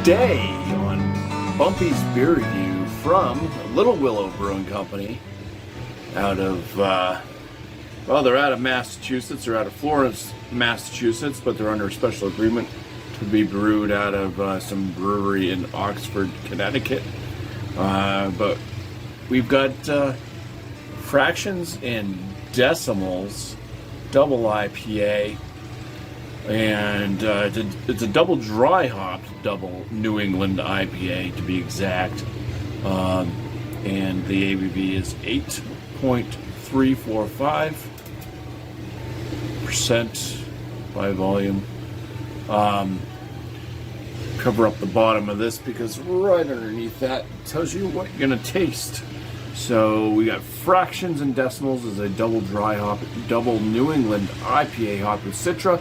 Today on BuMpY's beer review from Little Willow Brewing Company out of, well, they're out of Massachusetts. They're out of Florence, Massachusetts, but they're under a special agreement to be brewed out of some brewery in Oxford, Connecticut. But we've got fractions and decimals, double IPA, and it's a double dry hopped double New England IPA to be exact, and the ABV is 8.345% by volume. Cover up the bottom of this because right underneath that tells you what you're gonna taste. So we got fractions and decimals as a double dry hop, double New England IPA hop with Citra,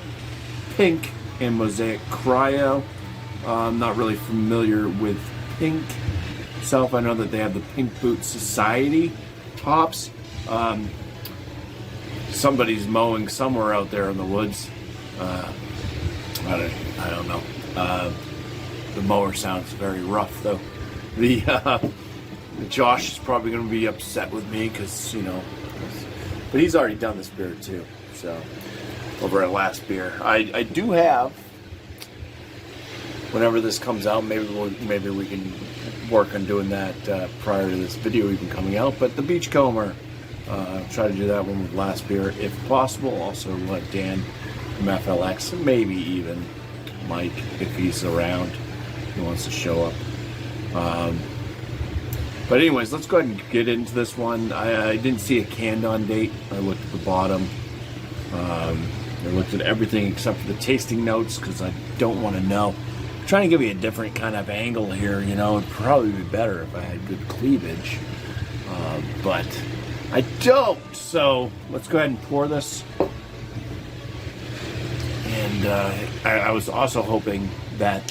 Pink, and Mosaic Cryo. I'm not really familiar with Pink itself. I know that they have the Pink Boot Society hops. Somebody's mowing somewhere out there in the woods. I don't know. The mower sounds very rough though. Josh is probably going to be upset with me because, you know, but he's already done this beer too. So over at Last Beer, I do have, whenever this comes out, maybe we can work on doing that prior to this video even coming out. But the Beachcomber, try to do that one with Last Beer if possible. Also Dan from FLX, maybe even Mike if he's around, he wants to show up. But anyways, let's go ahead and get into this one. I didn't see a canned on date. I looked at the bottom. I looked at everything except for the tasting notes because I don't want to know. I'm trying to give you a different kind of angle here, you know. It'd probably be better if I had good cleavage. But I don't. So let's go ahead and pour this. And I was also hoping that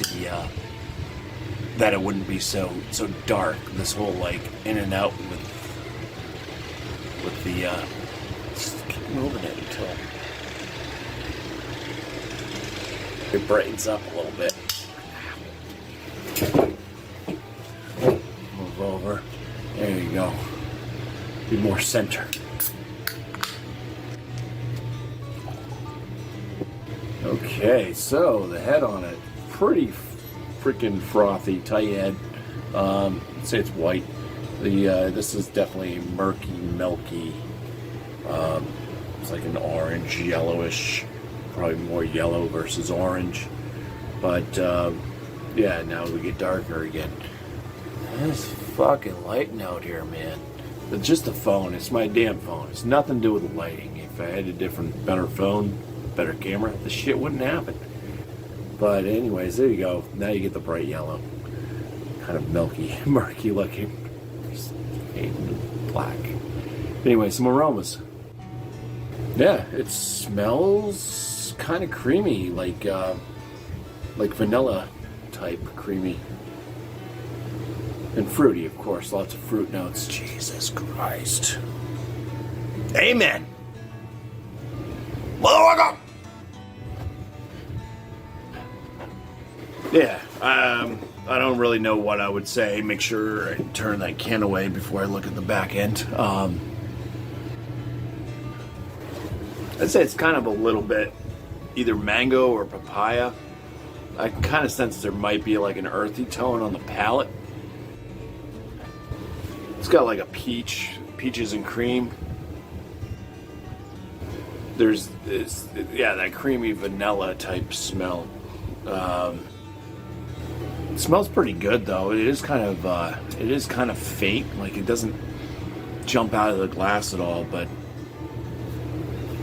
that it wouldn't be so dark. This whole like in and out with the just keep moving it until it brightens up a little bit. Move over. There you go. Be more center. Okay, so the head on it, pretty freaking frothy, tight head. I'd say it's white. This is definitely murky, milky. It's like an orange, yellowish, probably more yellow versus orange. But yeah, now we get darker again. It's fucking lighting out here, man. It's just the phone. It's my damn phone. It's nothing to do with the lighting. If I had a better phone, better camera, this shit wouldn't happen. But anyways, there you go. Now you get the bright yellow, kind of milky, murky looking, black. Anyway, some aromas. Yeah, it smells kind of creamy, like vanilla type creamy, and fruity, of course. Lots of fruit notes. Jesus Christ. Amen. Motherfucker. Yeah, I don't really know what I would say. Make sure I turn that can away before I look at the back end. I'd say it's kind of a little bit either mango or papaya. I can kind of sense there might be like an earthy tone on the palate. It's got like a peaches and cream. There's yeah, that creamy vanilla type smell. It smells pretty good though. It is kind of faint. Like it doesn't jump out of the glass at all, but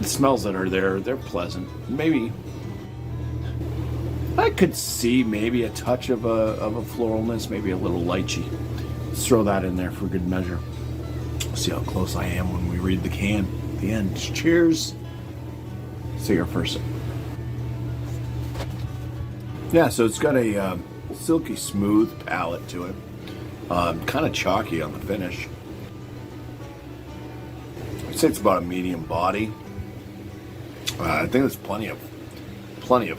the smells that are there, they're pleasant. Maybe I could see maybe a touch of a floralness, maybe a little lychee. Let's throw that in there for good measure. See how close I am when we read the can at the end. Cheers. Cigar first. Yeah, so it's got a silky smooth palate to it. Kind of chalky on the finish. I'd say it's about a medium body. I think there's plenty of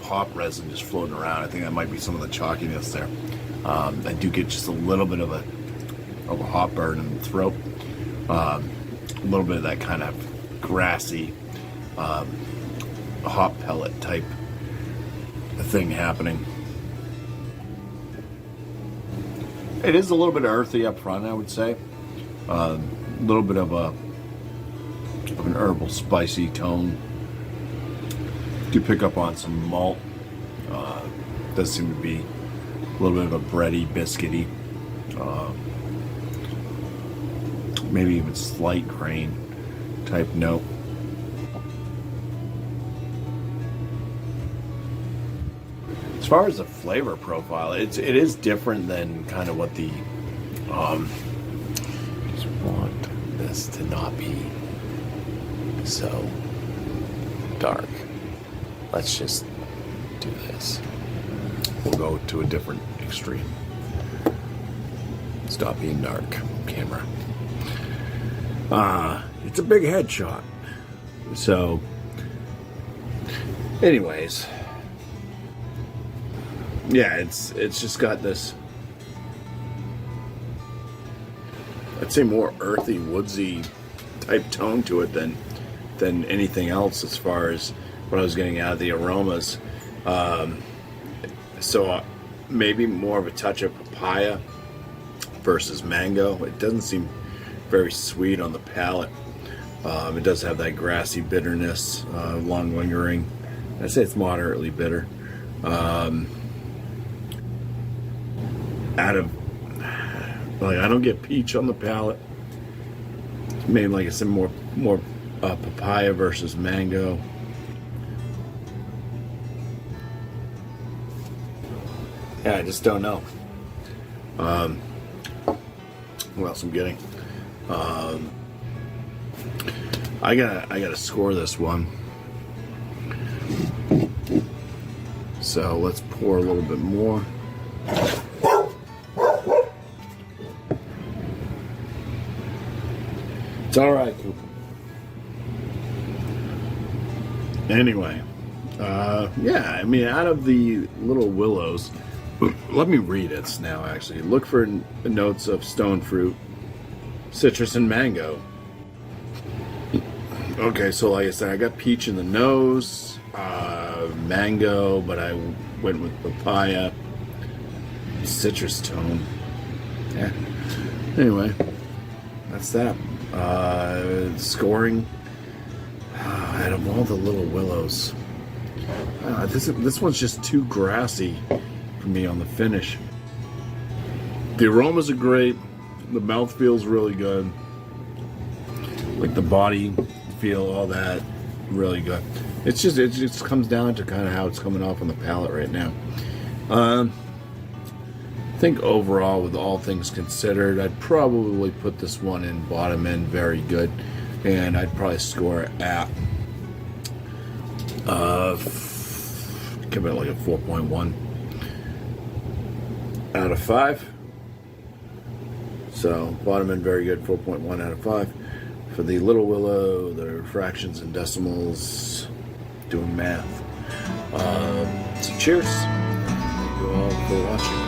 hop resin just floating around. I think that might be some of the chalkiness there. I do get just a little bit of a hot burn in the throat. A little bit of that kind of grassy, hot pellet type thing happening. It is a little bit earthy up front, I would say. A little bit of an herbal, spicy tone. Do pick up on some malt. Does seem to be a little bit of a bready, biscuity, maybe even slight grain type note. As far as the flavor profile, it is different than kind of what the just want this to not be so dark. Let's just do this. We'll go to a different extreme. Stop being dark, camera. It's a big headshot. So, anyways, yeah, it's just got this, I'd say, more earthy, woodsy type tone to it than anything else as far as what I was getting out of the aromas. So maybe more of a touch of papaya versus mango. It doesn't seem very sweet on the palate. It does have that grassy bitterness, long lingering. I'd say it's moderately bitter. I don't get peach on the palate. Maybe, like I said, more papaya versus mango. Yeah, I just don't know. What else I'm getting? I gotta score this one. So let's pour a little bit more. It's all right, Cooper. Anyway, yeah, I mean, out of the little willows, let me read it now, actually. Look for notes of stone fruit, citrus, and mango. Okay, so like I said, I got peach in the nose, mango, but I went with papaya, citrus tone. Yeah. Anyway, that's that. Scoring out of all the little willows, this one's just too grassy for me on the finish. The aromas are great. The mouth feels really good. Like the body feel, all that, really good. It just comes down to kind of how it's coming off on the palate right now. I think overall, with all things considered, I'd probably put this one in bottom end very good, and I'd probably score it at give it like a 4.1 out of 5. So bottom end very good, 4.1 out of 5 for the Little Willow. The fractions and decimals, doing math. So cheers. Thank you all for watching.